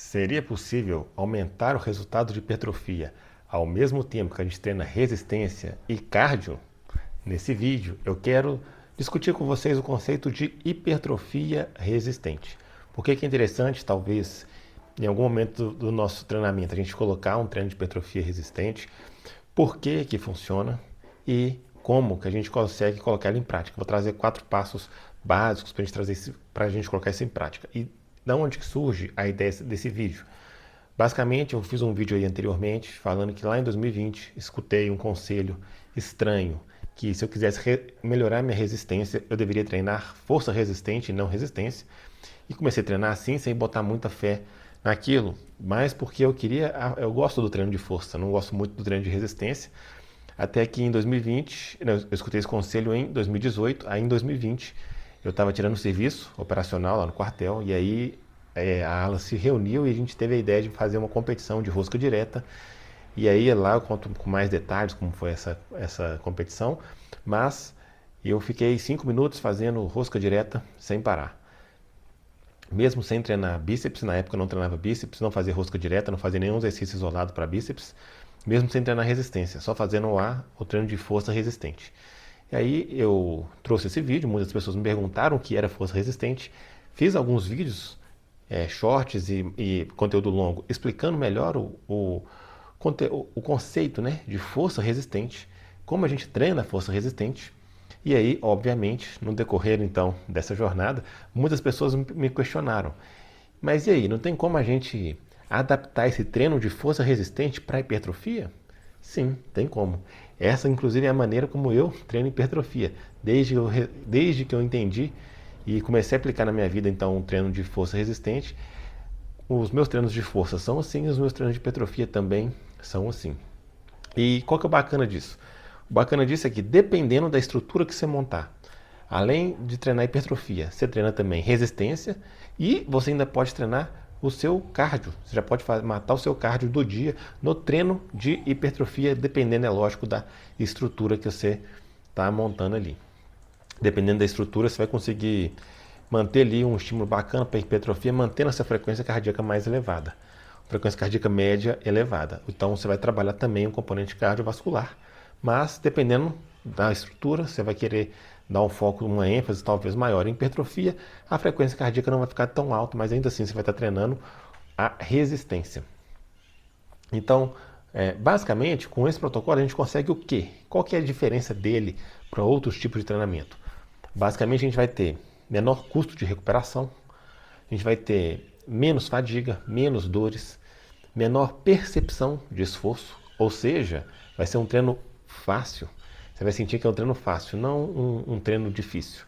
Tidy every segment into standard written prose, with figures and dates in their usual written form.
Seria possível aumentar o resultado de hipertrofia ao mesmo tempo que a gente treina resistência e cardio? Nesse vídeo eu quero discutir com vocês o conceito de hipertrofia resistente. Por que é interessante, talvez, em algum momento do nosso treinamento, a gente colocar um treino de hipertrofia resistente, por que que funciona e como que a gente consegue colocar ele em prática. Vou trazer 4 passos básicos para a gente colocar isso em prática. E da onde que surge a ideia desse vídeo? Basicamente, eu fiz um vídeo aí anteriormente falando que lá em 2020 escutei um conselho estranho que se eu quisesse melhorar minha resistência, eu deveria treinar força resistente e não resistência. E comecei a treinar assim, sem botar muita fé naquilo, mas porque eu gosto do treino de força, não gosto muito do treino de resistência. Até que em 2020, eu escutei esse conselho em 2018, aí em 2020 eu estava tirando serviço operacional lá no quartel, e aí a ala se reuniu e a gente teve a ideia de fazer uma competição de rosca direta. E aí lá eu conto com mais detalhes como foi essa competição, mas eu fiquei 5 minutos fazendo rosca direta sem parar. Mesmo sem treinar bíceps, na época eu não treinava bíceps, não fazia rosca direta, não fazia nenhum exercício isolado para bíceps, mesmo sem treinar resistência, só fazendo o treino de força resistente. E aí eu trouxe esse vídeo, muitas pessoas me perguntaram o que era força resistente, fiz alguns vídeos, shorts e conteúdo longo, explicando melhor o conceito, né, de força resistente, como a gente treina a força resistente. E aí, obviamente, no decorrer então dessa jornada, muitas pessoas me questionaram. Mas e aí, não tem como a gente adaptar esse treino de força resistente para hipertrofia? Sim, tem como. Essa, inclusive, é a maneira como eu treino hipertrofia. Desde que eu entendi e comecei a aplicar na minha vida, então, um treino de força resistente, os meus treinos de força são assim, e os meus treinos de hipertrofia também são assim. E qual que é o bacana disso? O bacana disso é que, dependendo da estrutura que você montar, além de treinar hipertrofia, você treina também resistência e você ainda pode treinar o seu cardio. Você já pode matar o seu cardio do dia no treino de hipertrofia, dependendo, é lógico, da estrutura que você está montando ali. Dependendo da estrutura, você vai conseguir manter ali um estímulo bacana para hipertrofia, mantendo essa frequência cardíaca mais elevada. Frequência cardíaca média elevada. Então você vai trabalhar também o componente cardiovascular. Mas dependendo da estrutura, você vai querer dar um foco, uma ênfase talvez maior em hipertrofia, a frequência cardíaca não vai ficar tão alta, mas ainda assim você vai estar treinando a resistência. Então, basicamente, com esse protocolo a gente consegue o quê? Qual que é a diferença dele para outros tipos de treinamento? Basicamente a gente vai ter menor custo de recuperação, a gente vai ter menos fadiga, menos dores, menor percepção de esforço, ou seja, vai ser um treino fácil. Você vai sentir que é um treino fácil, não um treino difícil.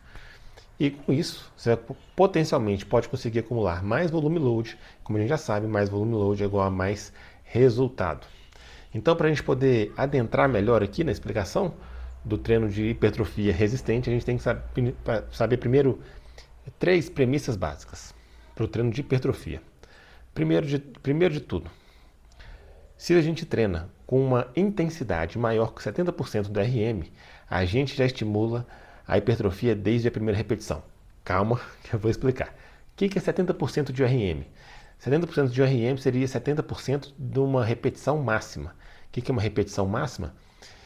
E com isso, você potencialmente pode conseguir acumular mais volume load. Como a gente já sabe, mais volume load é igual a mais resultado. Então, para a gente poder adentrar melhor aqui na explicação do treino de hipertrofia resistente, a gente tem que saber primeiro 3 premissas básicas para o treino de hipertrofia. Primeiro de tudo, se a gente treina com uma intensidade maior que 70% do RM, a gente já estimula a hipertrofia desde a primeira repetição. Calma, que eu vou explicar. O que é 70% de RM? 70% de RM seria 70% de uma repetição máxima. O que é uma repetição máxima?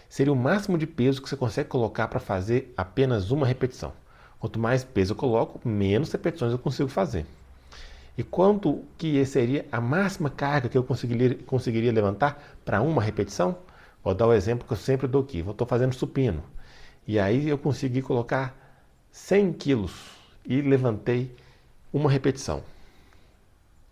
Seria o máximo de peso que você consegue colocar para fazer apenas uma repetição. Quanto mais peso eu coloco, menos repetições eu consigo fazer. E quanto que seria a máxima carga que eu conseguiria levantar para uma repetição? Vou dar o exemplo que eu sempre dou aqui. Estou fazendo supino. E aí eu consegui colocar 100 quilos e levantei uma repetição.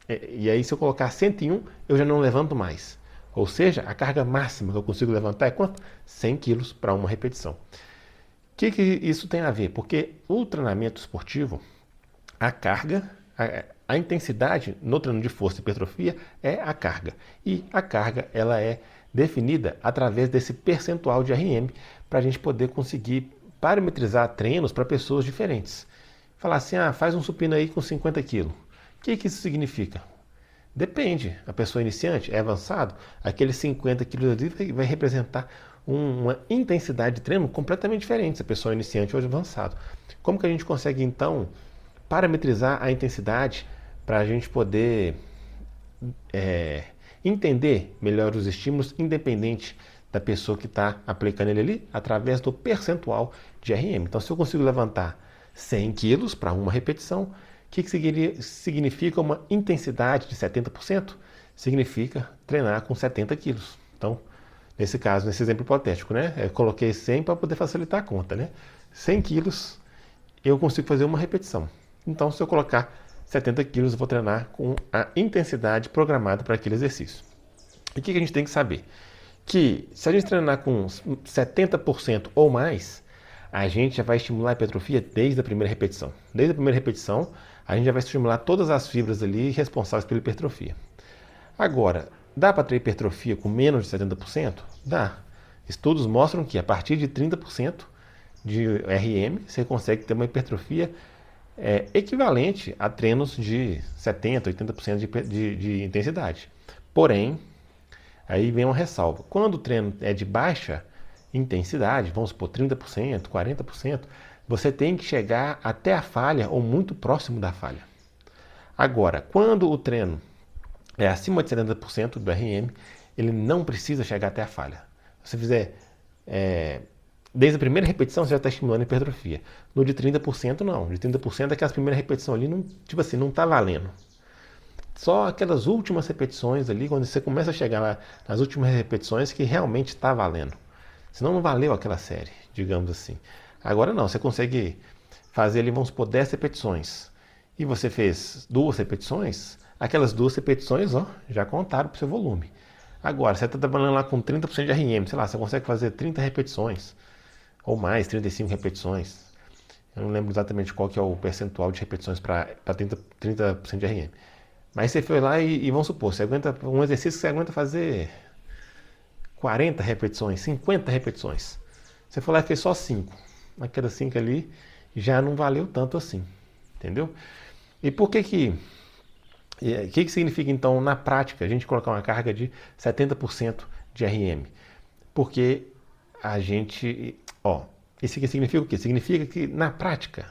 E aí se eu colocar 101, eu já não levanto mais. Ou seja, a carga máxima que eu consigo levantar é quanto? 100 quilos para uma repetição. O que isso tem a ver? Porque o treinamento esportivo, a carga, a intensidade no treino de força e hipertrofia é a carga. E a carga ela é definida através desse percentual de RM para a gente poder conseguir parametrizar treinos para pessoas diferentes. Falar assim, faz um supino aí com 50 quilos. O que isso significa? Depende. A pessoa iniciante é avançado, aqueles 50 quilos ali vai representar uma intensidade de treino completamente diferente se a pessoa é iniciante ou avançado. Como que a gente consegue então parametrizar a intensidade para a gente poder entender melhor os estímulos, independente da pessoa que está aplicando ele ali, através do percentual de RM. Então, se eu consigo levantar 100 quilos para uma repetição, o que significa uma intensidade de 70%? Significa treinar com 70 quilos. Então, nesse caso, nesse exemplo hipotético, né? Eu coloquei 100 para poder facilitar a conta, né? 100 quilos, eu consigo fazer uma repetição. Então, se eu colocar 70 quilos, eu vou treinar com a intensidade programada para aquele exercício. E o que a gente tem que saber? Que se a gente treinar com 70% ou mais, a gente já vai estimular a hipertrofia desde a primeira repetição. Desde a primeira repetição, a gente já vai estimular todas as fibras ali responsáveis pela hipertrofia. Agora, dá para ter hipertrofia com menos de 70%? Dá. Estudos mostram que a partir de 30% de RM, você consegue ter uma hipertrofia equivalente a treinos de 70%, 80% de intensidade. Porém, aí vem uma ressalva. Quando o treino é de baixa intensidade, vamos supor 30%, 40%, você tem que chegar até a falha ou muito próximo da falha. Agora, quando o treino é acima de 70% do RM, ele não precisa chegar até a falha. Se você fizer desde a primeira repetição, você já está estimulando a hipertrofia. No de 30% não. De 30% aquelas primeiras repetições ali, não, tipo assim, não está valendo. Só aquelas últimas repetições ali, quando você começa a chegar lá nas últimas repetições, que realmente está valendo. Senão não valeu aquela série, digamos assim. Agora não, você consegue fazer ali, vamos supor, 10 repetições. E você fez 2 repetições, aquelas 2 repetições, ó, já contaram para o seu volume. Agora, você está trabalhando lá com 30% de RM, sei lá, você consegue fazer 30 repetições, ou mais, 35 repetições. Eu não lembro exatamente qual que é o percentual de repetições para 30% de RM. Mas você foi lá e vamos supor, você aguenta um exercício que você aguenta fazer 40 repetições, 50 repetições. Você foi lá e fez só 5. Aquelas 5 ali já não valeu tanto assim. Entendeu? E por que significa então na prática a gente colocar uma carga de 70% de RM? Porque a gente, isso aqui significa o quê? Significa que na prática,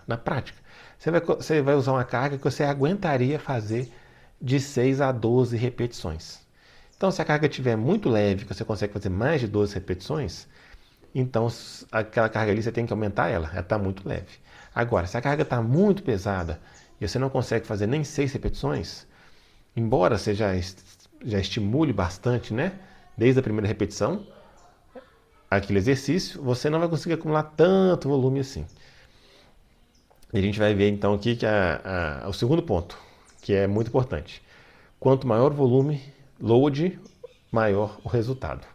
você vai usar uma carga que você aguentaria fazer de 6 a 12 repetições. Então, se a carga estiver muito leve, que você consegue fazer mais de 12 repetições, então aquela carga ali você tem que aumentar ela está muito leve. Agora, se a carga está muito pesada e você não consegue fazer nem 6 repetições, embora você já estimule bastante, né? Desde a primeira repetição, aquele exercício, você não vai conseguir acumular tanto volume assim. E a gente vai ver então aqui que o segundo ponto, que é muito importante. Quanto maior o volume, load, maior o resultado.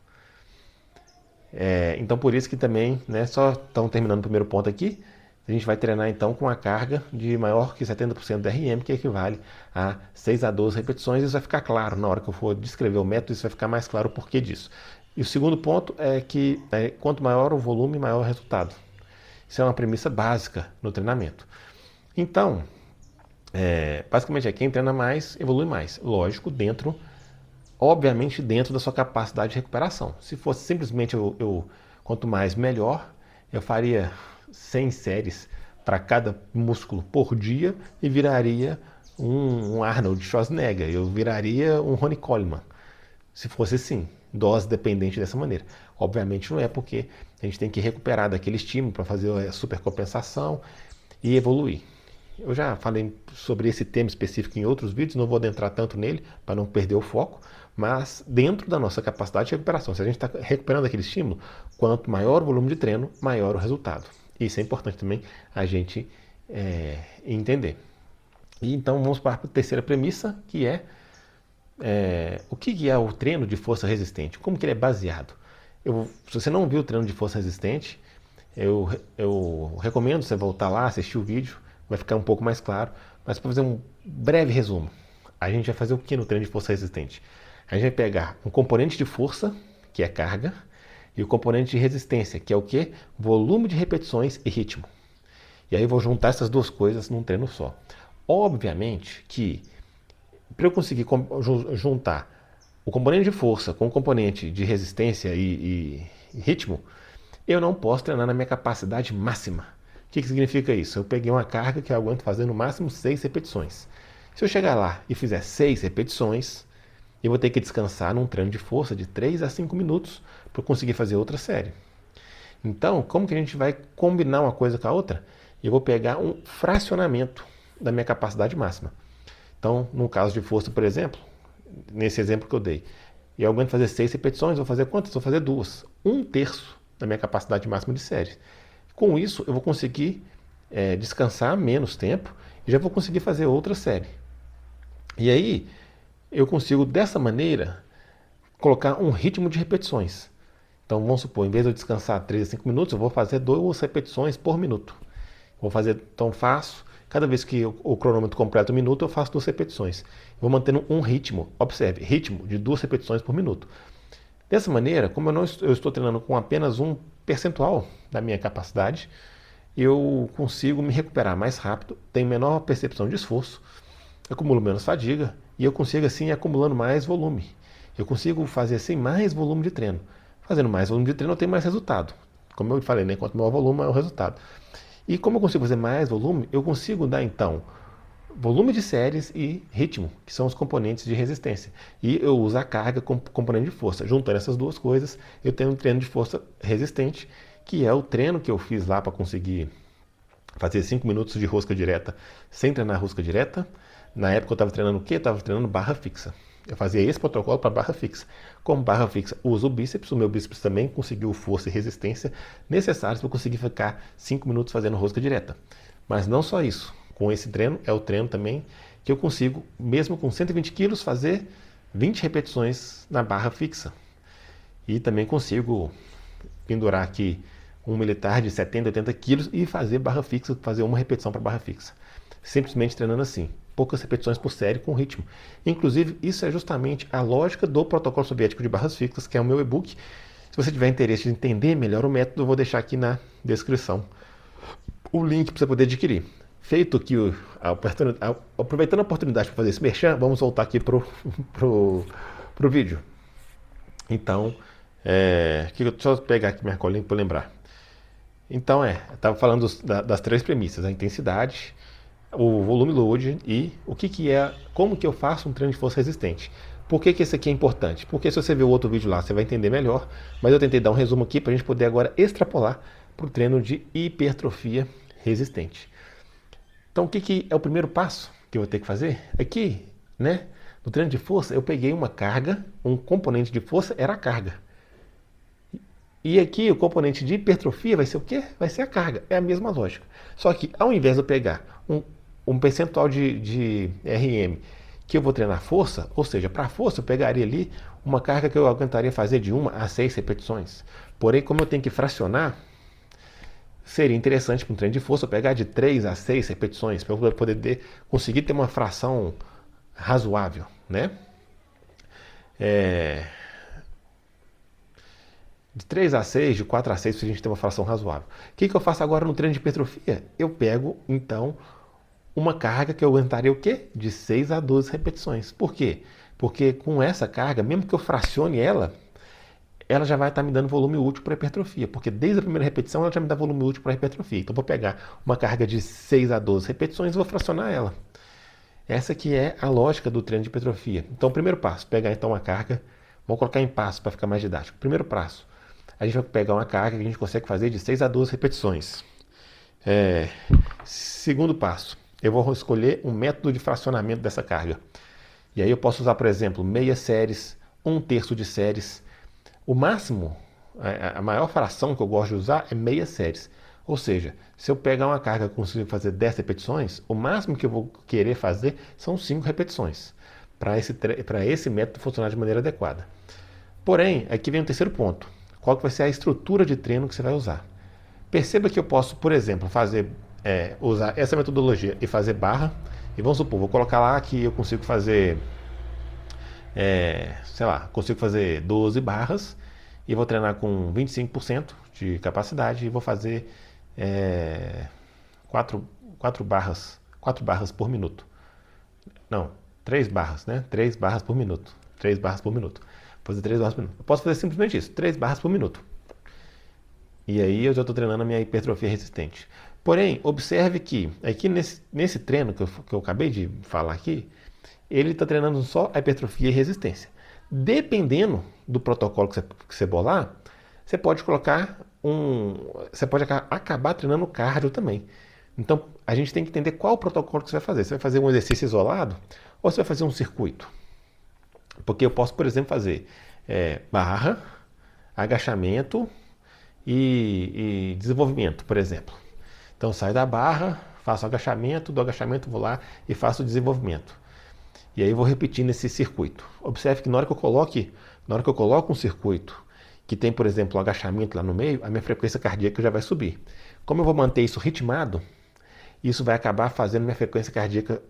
Então por isso que também, né, só estão terminando o primeiro ponto aqui, a gente vai treinar então com a carga de maior que 70% do RM, que equivale a 6 a 12 repetições. Isso vai ficar claro na hora que eu for descrever o método, isso vai ficar mais claro o porquê disso. E o segundo ponto é que quanto maior o volume, maior o resultado. Isso é uma premissa básica no treinamento. Então, basicamente quem treina mais, evolui mais. Lógico, obviamente dentro da sua capacidade de recuperação. Se fosse simplesmente quanto mais melhor, eu faria 100 séries para cada músculo por dia e viraria um Arnold Schwarzenegger, eu viraria um Ronnie Coleman. Se fosse assim, dose dependente dessa maneira. Obviamente não é, porque a gente tem que recuperar daquele estímulo para fazer a supercompensação e evoluir. Eu já falei sobre esse tema específico em outros vídeos, não vou adentrar tanto nele para não perder o foco, mas dentro da nossa capacidade de recuperação, se a gente está recuperando aquele estímulo, quanto maior o volume de treino, maior o resultado. Isso é importante também a gente entender. E então vamos para a terceira premissa, que é o que é o treino de força resistente? Como que ele é baseado? Se você não viu o treino de força resistente, eu recomendo você voltar lá, assistir o vídeo, vai ficar um pouco mais claro. Mas para fazer um breve resumo, a gente vai fazer o que no treino de força resistente? A gente vai pegar um componente de força, que é carga, e o componente de resistência, que é o que? Volume de repetições e ritmo. E aí eu vou juntar essas duas coisas num treino só. Obviamente que para eu conseguir juntar o componente de força com o componente de resistência e ritmo, eu não posso treinar na minha capacidade máxima. O que significa isso? Eu peguei uma carga que eu aguento fazer no máximo 6 repetições. Se eu chegar lá e fizer 6 repetições, e vou ter que descansar num treino de força de 3 a 5 minutos para conseguir fazer outra série. Então, como que a gente vai combinar uma coisa com a outra? Eu vou pegar um fracionamento da minha capacidade máxima. Então, no caso de força, por exemplo, nesse exemplo que eu dei, eu aguento fazer 6 repetições, vou fazer quantas? Vou fazer 2. 1/3 da minha capacidade máxima de série. Com isso, eu vou conseguir descansar menos tempo e já vou conseguir fazer outra série. E aí, eu consigo, dessa maneira, colocar um ritmo de repetições. Então, vamos supor, em vez de eu descansar 3 a 5 minutos, eu vou fazer 2 repetições por minuto. Vou fazer, então faço, cada vez que o cronômetro completa um minuto, eu faço 2 repetições. Vou mantendo um ritmo, observe, ritmo de 2 repetições por minuto. Dessa maneira, como eu estou treinando com apenas um percentual da minha capacidade, eu consigo me recuperar mais rápido, tenho menor percepção de esforço, acumulo menos fadiga e eu consigo assim ir acumulando mais volume. Eu consigo fazer assim mais volume de treino. Fazendo mais volume de treino eu tenho mais resultado. Como eu falei, né? Quanto maior o volume, maior o resultado. E como eu consigo fazer mais volume, eu consigo dar então volume de séries e ritmo, que são os componentes de resistência. E eu uso a carga como componente de força. Juntando essas duas coisas, eu tenho um treino de força resistente, que é o treino que eu fiz lá para conseguir fazer 5 minutos de rosca direta sem treinar rosca direta. Na época eu estava treinando o quê? Eu estava treinando barra fixa. Eu fazia esse protocolo para barra fixa. Como barra fixa, uso o bíceps, o meu bíceps também conseguiu força e resistência necessários para conseguir ficar 5 minutos fazendo rosca direta. Mas não só isso. Com esse treino, é o treino também que eu consigo, mesmo com 120 quilos, fazer 20 repetições na barra fixa. E também consigo pendurar aqui um militar de 70, 80 quilos e fazer barra fixa, fazer uma repetição para barra fixa. Simplesmente treinando assim, poucas repetições por série com ritmo. Inclusive, isso é justamente a lógica do protocolo soviético de barras fixas, que é o meu e-book. Se você tiver interesse em entender melhor o método, eu vou deixar aqui na descrição o link para você poder adquirir. Feito aqui, aproveitando a oportunidade para fazer esse merchan, vamos voltar aqui pro vídeo. Então, deixa eu pegar aqui minha colinha para lembrar. Então, eu estava falando das 3 premissas, a intensidade, o volume load e como que eu faço um treino de força resistente. Por que esse aqui é importante? Porque se você ver o outro vídeo lá, você vai entender melhor, mas eu tentei dar um resumo aqui para a gente poder agora extrapolar para o treino de hipertrofia resistente. Então, o que é o primeiro passo que eu vou ter que fazer? Aqui, né, no treino de força, eu peguei uma carga, um componente de força era a carga. E aqui o componente de hipertrofia vai ser o quê? Vai ser a carga. É a mesma lógica. Só que ao invés de eu pegar um percentual de RM que eu vou treinar força, ou seja, para força eu pegaria ali uma carga que eu aguentaria fazer de 1 a 6 repetições. Porém, como eu tenho que fracionar, seria interessante para um treino de força eu pegar de 3 a 6 repetições, para eu poder conseguir ter uma fração razoável, né? De 3 a 6, de 4 a 6, para a gente ter uma fração razoável. O que eu faço agora no treino de hipertrofia? Eu pego, então, uma carga que eu aguentaria o quê? De 6 a 12 repetições. Por quê? Porque com essa carga, mesmo que eu fracione ela já vai estar me dando volume útil para hipertrofia, porque desde a primeira repetição ela já me dá volume útil para hipertrofia. Então, eu vou pegar uma carga de 6 a 12 repetições e vou fracionar ela. Essa que é a lógica do treino de hipertrofia. Então, o primeiro passo, pegar então uma carga, vamos colocar em passo para ficar mais didático. Primeiro passo, a gente vai pegar uma carga que a gente consegue fazer de 6 a 12 repetições. Segundo passo, eu vou escolher um método de fracionamento dessa carga. E aí eu posso usar, por exemplo, meia séries, 1/3 de séries. O máximo, a maior fração que eu gosto de usar é meia séries. Ou seja, se eu pegar uma carga e consigo fazer 10 repetições, o máximo que eu vou querer fazer são 5 repetições, para esse método funcionar de maneira adequada. Porém, aqui vem o terceiro ponto. Qual que vai ser a estrutura de treino que você vai usar? Perceba que eu posso, por exemplo, usar essa metodologia e fazer barra. E vamos supor, vou colocar lá que eu consigo fazer, consigo fazer 12 barras e vou treinar com 25% de capacidade e vou fazer 4 barras por minuto. Não, 3 barras, né? 3 barras por minuto. 3 barras por minuto. Vou fazer 3 barras por minuto. Eu posso fazer simplesmente isso, 3 barras por minuto. E aí eu já estou treinando a minha hipertrofia resistente. Porém, observe que aqui nesse treino que eu acabei de falar aqui, ele está treinando só a hipertrofia e resistência. Dependendo do protocolo que você bolar, você pode colocar você pode acabar treinando cardio também. Então, a gente tem que entender qual protocolo que você vai fazer. Você vai fazer um exercício isolado ou você vai fazer um circuito? Porque eu posso, por exemplo, fazer barra, agachamento e desenvolvimento, por exemplo. Então, saio da barra, faço agachamento, do agachamento vou lá e faço o desenvolvimento. E aí vou repetindo esse circuito. Observe que na hora que eu coloco um circuito que tem, por exemplo, um agachamento lá no meio, a minha frequência cardíaca já vai subir. Como eu vou manter isso ritmado, isso vai acabar fazendo minha frequência cardíaca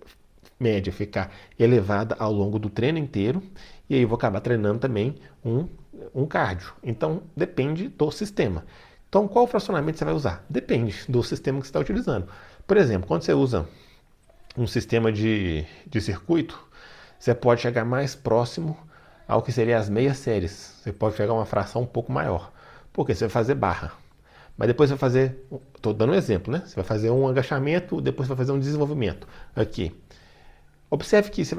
média ficar elevada ao longo do treino inteiro, e aí eu vou acabar treinando também um cardio. Então, depende do sistema. Então, qual fracionamento você vai usar? Depende do sistema que você está utilizando. Por exemplo, quando você usa um sistema de circuito, você pode chegar mais próximo ao que seria as meias séries. Você pode pegar uma fração um pouco maior. Porque você vai fazer barra. Mas depois você vai fazer, estou dando um exemplo, né? Você vai fazer um agachamento, depois você vai fazer um desenvolvimento. Aqui. Observe que você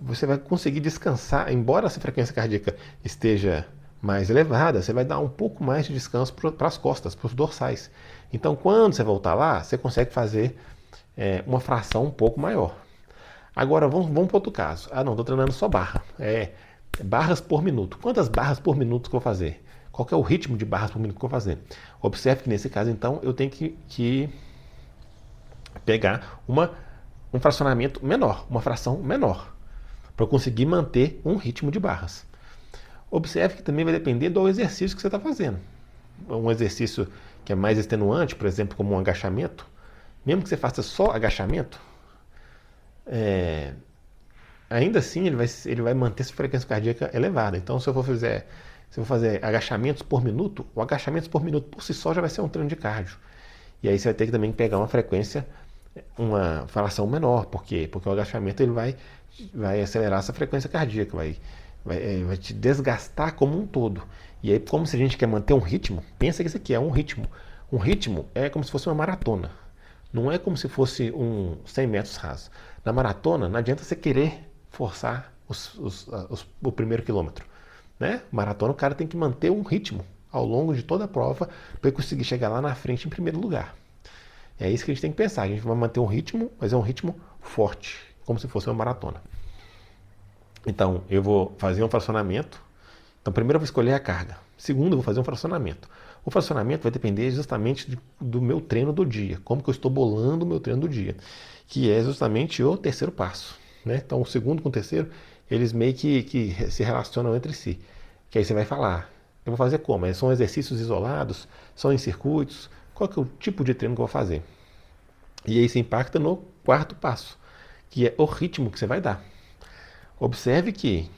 você vai conseguir descansar, embora essa frequência cardíaca esteja mais elevada, você vai dar um pouco mais de descanso para as costas, para os dorsais. Então, quando você voltar lá, você consegue fazer uma fração um pouco maior. Agora, vamos para outro caso. Ah, não, estou treinando só barra. Barras por minuto. Quantas barras por minuto que eu vou fazer? Qual que é o ritmo de barras por minuto que eu vou fazer? Observe que nesse caso, então, eu tenho que pegar um fracionamento menor, uma fração menor, para eu conseguir manter um ritmo de barras. Observe que também vai depender do exercício que você está fazendo. Um exercício que é mais extenuante, por exemplo, como um agachamento, mesmo que você faça só agachamento, ainda assim ele vai manter sua frequência cardíaca elevada. Então, se eu for fazer agachamentos por minuto, o agachamento por minuto por si só já vai ser um treino de cardio. E aí você vai ter que também pegar uma fração menor. Por quê? Porque o agachamento ele vai acelerar essa frequência cardíaca, vai te desgastar como um todo. E aí, como se a gente quer manter um ritmo, pensa que isso aqui é um ritmo. Um ritmo é como se fosse uma maratona. Não é como se fosse 100 metros rasos. Na maratona, não adianta você querer forçar o primeiro quilômetro. Né? Maratona, o cara tem que manter um ritmo ao longo de toda a prova para ele conseguir chegar lá na frente em primeiro lugar. É isso que a gente tem que pensar. A gente vai manter um ritmo, mas é um ritmo forte, como se fosse uma maratona. Então, eu vou fazer um fracionamento. Então, primeiro eu vou escolher a carga. Segundo, eu vou fazer um fracionamento. O fracionamento vai depender justamente do meu treino do dia. Como que eu estou bolando o meu treino do dia. Que é justamente o terceiro passo. Né? Então, o segundo com o terceiro, eles meio que se relacionam entre si. Que aí você vai falar, eu vou fazer como? São exercícios isolados? São em circuitos? Qual que é o tipo de treino que eu vou fazer? E aí isso impacta no quarto passo, que é o ritmo que você vai dar. Observe que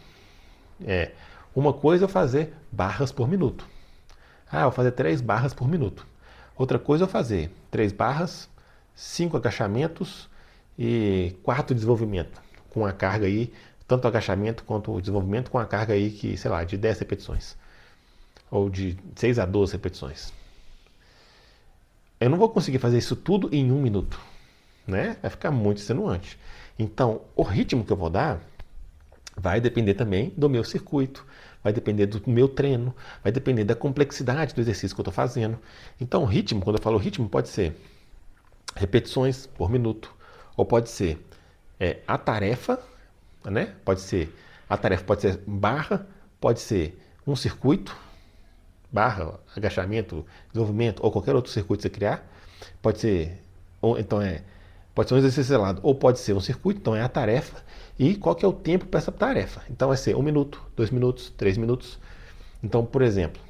uma coisa é eu fazer barras por minuto. Ah, eu vou fazer 3 barras por minuto. Outra coisa é eu fazer 3 barras, 5 agachamentos e 4 desenvolvimento. Com a carga aí, tanto o agachamento quanto o desenvolvimento, com a carga aí que, sei lá, de 10 repetições. Ou de 6 a 12 repetições. Eu não vou conseguir fazer isso tudo em 1 minuto. Né? Vai ficar muito extenuante. Então, o ritmo que eu vou dar vai depender também do meu circuito, vai depender do meu treino, vai depender da complexidade do exercício que eu estou fazendo. Então, o ritmo, quando eu falo ritmo, pode ser repetições por minuto, ou pode ser a tarefa, né? A tarefa pode ser barra, pode ser um circuito, barra, agachamento, desenvolvimento, ou qualquer outro circuito que você criar. Pode ser, pode ser um exercício isolado, ou pode ser um circuito, então é a tarefa. E qual que é o tempo para essa tarefa? Então vai ser 1 minuto, 2 minutos, 3 minutos. Então, por exemplo,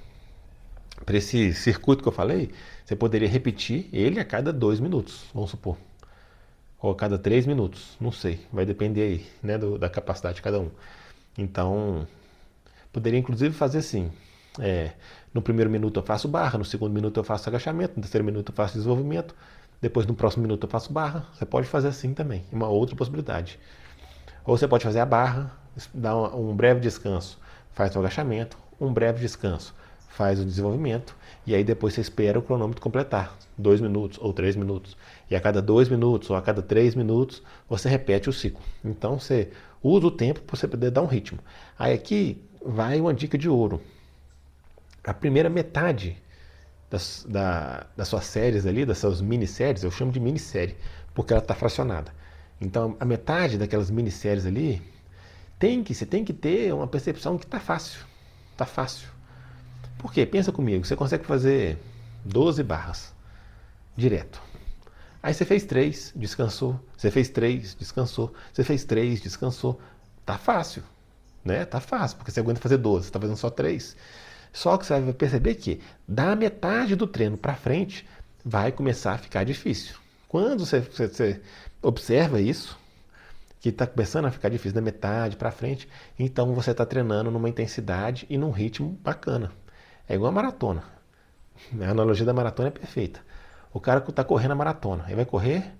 para esse circuito que eu falei, você poderia repetir ele a cada 2 minutos, vamos supor. Ou a cada 3 minutos, não sei, vai depender aí, né, da capacidade de cada um. Então, poderia inclusive fazer assim, no primeiro minuto eu faço barra, no segundo minuto eu faço agachamento, no terceiro minuto eu faço desenvolvimento, depois no próximo minuto eu faço barra. Você pode fazer assim também, uma outra possibilidade. Ou você pode fazer a barra, dar um breve descanso, faz o agachamento, um breve descanso, faz o desenvolvimento, e aí depois você espera o cronômetro completar, 2 minutos ou 3 minutos. E a cada 2 minutos ou a cada 3 minutos, você repete o ciclo. Então você usa o tempo para você poder dar um ritmo. Aí aqui vai uma dica de ouro. A primeira metade das suas séries ali, das suas minisséries, eu chamo de minissérie, porque ela está fracionada. Então a metade daquelas minisséries ali, você tem que ter uma percepção que está fácil. Está fácil. Por quê? Pensa comigo, você consegue fazer 12 barras direto. Aí você fez 3, descansou. Você fez 3, descansou. Você fez 3, descansou. Tá fácil, né? Tá fácil, porque você aguenta fazer 12, você tá fazendo só 3. Só que você vai perceber que da metade do treino para frente vai começar a ficar difícil. Quando você observa isso, que está começando a ficar difícil da metade para frente, então você está treinando numa intensidade e num ritmo bacana. É igual a maratona. A analogia da maratona é perfeita. O cara que está correndo a maratona, ele vai correr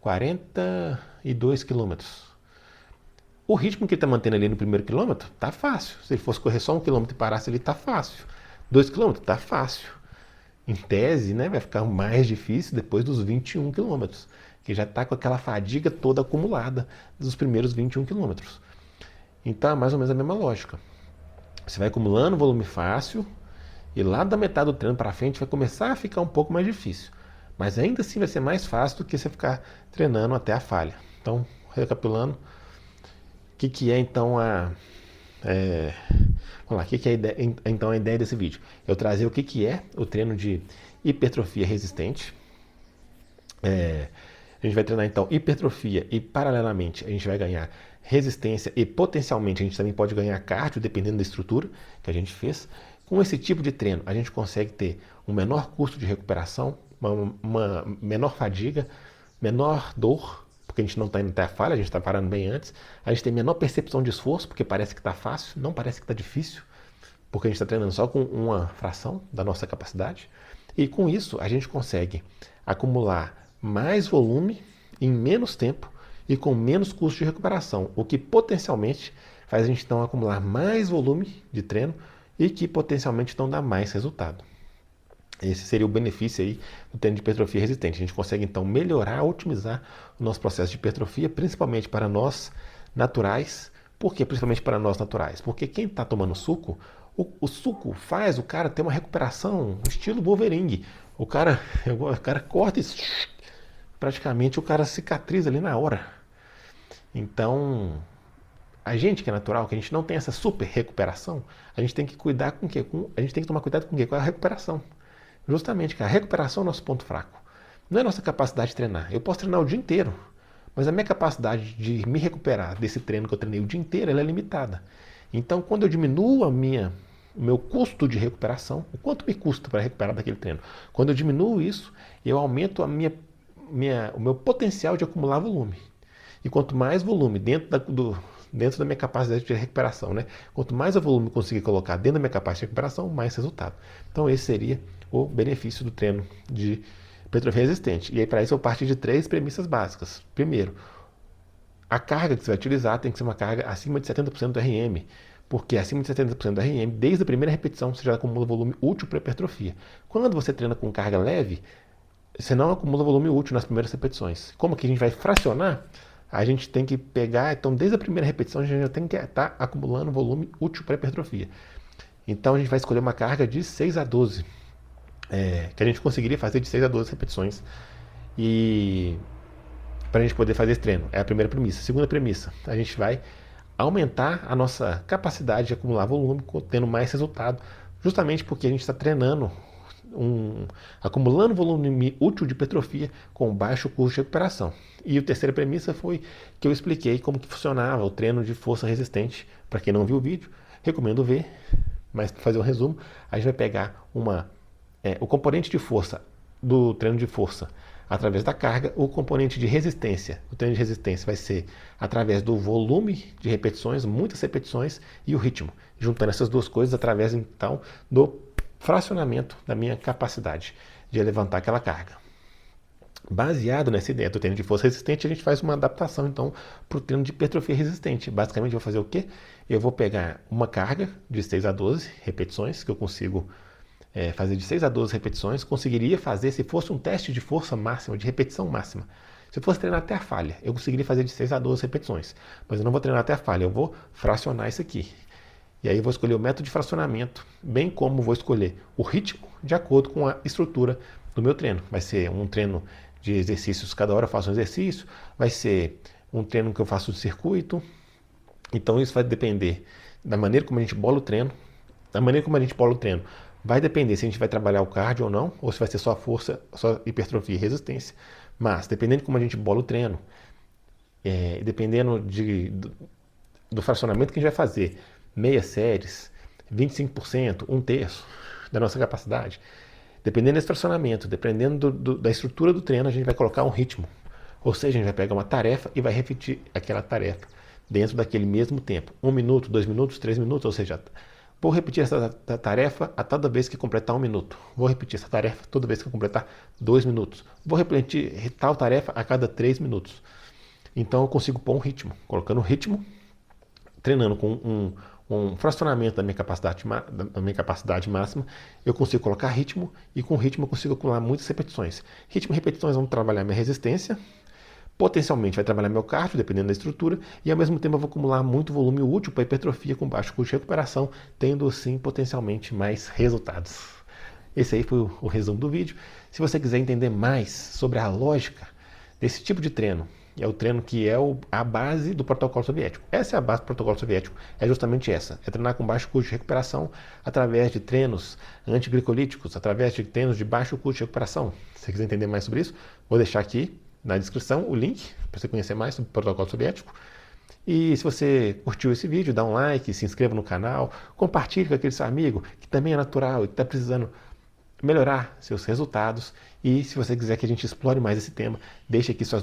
42 quilômetros. O ritmo que ele está mantendo ali no primeiro quilômetro tá fácil. Se ele fosse correr só 1 quilômetro e parasse ali, tá fácil. 2 quilômetros, tá fácil. Em tese, né, vai ficar mais difícil depois dos 21 quilômetros, que já está com aquela fadiga toda acumulada dos primeiros 21 quilômetros. Então é mais ou menos a mesma lógica. Você vai acumulando volume fácil e lá da metade do treino para frente vai começar a ficar um pouco mais difícil. Mas ainda assim vai ser mais fácil do que você ficar treinando até a falha. Então, recapitulando, o que é então vamos lá, o que é então a ideia desse vídeo? Eu trazer o que é o treino de hipertrofia resistente. A gente vai treinar então hipertrofia e paralelamente a gente vai ganhar resistência e potencialmente a gente também pode ganhar cardio dependendo da estrutura que a gente fez. Com esse tipo de treino a gente consegue ter um menor custo de recuperação, uma menor fadiga, menor dor, porque a gente não está indo até a falha, a gente está parando bem antes. A gente tem menor percepção de esforço, porque parece que está fácil, não parece que está difícil, porque a gente está treinando só com uma fração da nossa capacidade. E com isso a gente consegue acumular mais volume em menos tempo e com menos custo de recuperação, o que potencialmente faz a gente então acumular mais volume de treino e que potencialmente então dá mais resultado. Esse seria o benefício aí do treino de hipertrofia resistente. A gente consegue então melhorar, otimizar o nosso processo de hipertrofia, principalmente para nós naturais. Por que principalmente para nós naturais? Porque quem está tomando suco, o suco faz o cara ter uma recuperação estilo Wolverine. O cara corta e praticamente o cara cicatriza ali na hora. Então, a gente que é natural, que a gente não tem essa super recuperação, a gente tem que cuidar com o quê? A gente tem que tomar cuidado com o quê? Com a recuperação. Justamente, que a recuperação é o nosso ponto fraco. Não é a nossa capacidade de treinar. Eu posso treinar o dia inteiro, mas a minha capacidade de me recuperar desse treino que eu treinei o dia inteiro, ela é limitada. Então, quando eu diminuo o meu custo de recuperação, o quanto me custa para recuperar daquele treino? Quando eu diminuo isso, eu aumento o meu potencial de acumular volume. E quanto mais volume dentro da minha capacidade de recuperação, né? Quanto mais volume eu conseguir colocar dentro da minha capacidade de recuperação, mais resultado. Então esse seria o benefício do treino de hipertrofia resistente. E aí para isso eu parti de 3 premissas básicas. Primeiro, a carga que você vai utilizar tem que ser uma carga acima de 70% do RM. Porque acima de 70% do RM, desde a primeira repetição, você já acumula volume útil para hipertrofia. Quando você treina com carga leve, você não acumula volume útil nas primeiras repetições. Como que a gente vai fracionar? A gente tem que pegar, então desde a primeira repetição a gente já tem que estar acumulando volume útil para hipertrofia. Então a gente vai escolher uma carga de 6 a 12, que a gente conseguiria fazer de 6 a 12 repetições. E para a gente poder fazer esse treino, é a primeira premissa. Segunda premissa, a gente vai aumentar a nossa capacidade de acumular volume, tendo mais resultado, justamente porque a gente está treinando, acumulando volume útil de hipertrofia com baixo custo de recuperação. E a terceira premissa foi que eu expliquei como que funcionava o treino de força resistente. Para quem não viu o vídeo, recomendo ver, mas para fazer um resumo, a gente vai pegar o componente de força do treino de força através da carga, o componente de resistência, o treino de resistência vai ser através do volume de repetições, muitas repetições, e o ritmo, juntando essas duas coisas através então do fracionamento da minha capacidade de levantar aquela carga. Baseado nessa ideia do treino de força resistente, a gente faz uma adaptação, então, para o treino de hipertrofia resistente. Basicamente, eu vou fazer o quê? Eu vou pegar uma carga de 6 a 12 repetições, que eu consigo fazer de 6 a 12 repetições. Conseguiria fazer se fosse um teste de força máxima, de repetição máxima. Se eu fosse treinar até a falha, eu conseguiria fazer de 6 a 12 repetições. Mas eu não vou treinar até a falha, eu vou fracionar isso aqui. E aí eu vou escolher o método de fracionamento, bem como vou escolher o ritmo de acordo com a estrutura do meu treino. Vai ser um treino de exercícios, cada hora eu faço um exercício, vai ser um treino que eu faço de circuito. Então isso vai depender da maneira como a gente bola o treino. Da maneira como a gente bola o treino vai depender se a gente vai trabalhar o cardio ou não, ou se vai ser só força, só hipertrofia e resistência. Mas dependendo de como a gente bola o treino, dependendo do fracionamento que a gente vai fazer, meia séries, 25%, um terço da nossa capacidade. Dependendo desse fracionamento, dependendo da estrutura do treino, a gente vai colocar um ritmo. Ou seja, a gente vai pegar uma tarefa e vai repetir aquela tarefa dentro daquele mesmo tempo. 1 minuto, 2 minutos, 3 minutos, ou seja, vou repetir essa tarefa a toda vez que completar 1 minuto. Vou repetir essa tarefa toda vez que completar 2 minutos. Vou repetir tal tarefa a cada 3 minutos. Então eu consigo pôr um ritmo, colocando ritmo, treinando com um fracionamento da minha capacidade máxima, eu consigo colocar ritmo e com ritmo eu consigo acumular muitas repetições. Ritmo e repetições vão trabalhar minha resistência, potencialmente vai trabalhar meu cardio, dependendo da estrutura, e ao mesmo tempo eu vou acumular muito volume útil para hipertrofia com baixo custo de recuperação, tendo assim potencialmente mais resultados. Esse aí foi o resumo do vídeo. Se você quiser entender mais sobre a lógica desse tipo de treino, é o treino que é a base do protocolo soviético. Essa é a base do protocolo soviético, é justamente essa. É treinar com baixo custo de recuperação através de treinos antiglicolíticos, através de treinos de baixo custo de recuperação. Se você quiser entender mais sobre isso, vou deixar aqui na descrição o link para você conhecer mais sobre o protocolo soviético. E se você curtiu esse vídeo, dá um like, se inscreva no canal, compartilhe com aquele seu amigo que também é natural e que está precisando melhorar seus resultados. E se você quiser que a gente explore mais esse tema, deixe aqui suas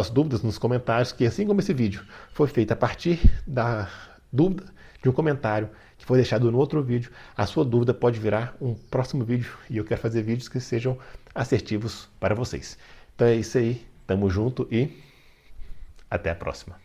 dúvidas nos comentários, que assim como esse vídeo foi feito a partir da dúvida de um comentário que foi deixado no outro vídeo, a sua dúvida pode virar um próximo vídeo e eu quero fazer vídeos que sejam assertivos para vocês. Então é isso aí, tamo junto e até a próxima.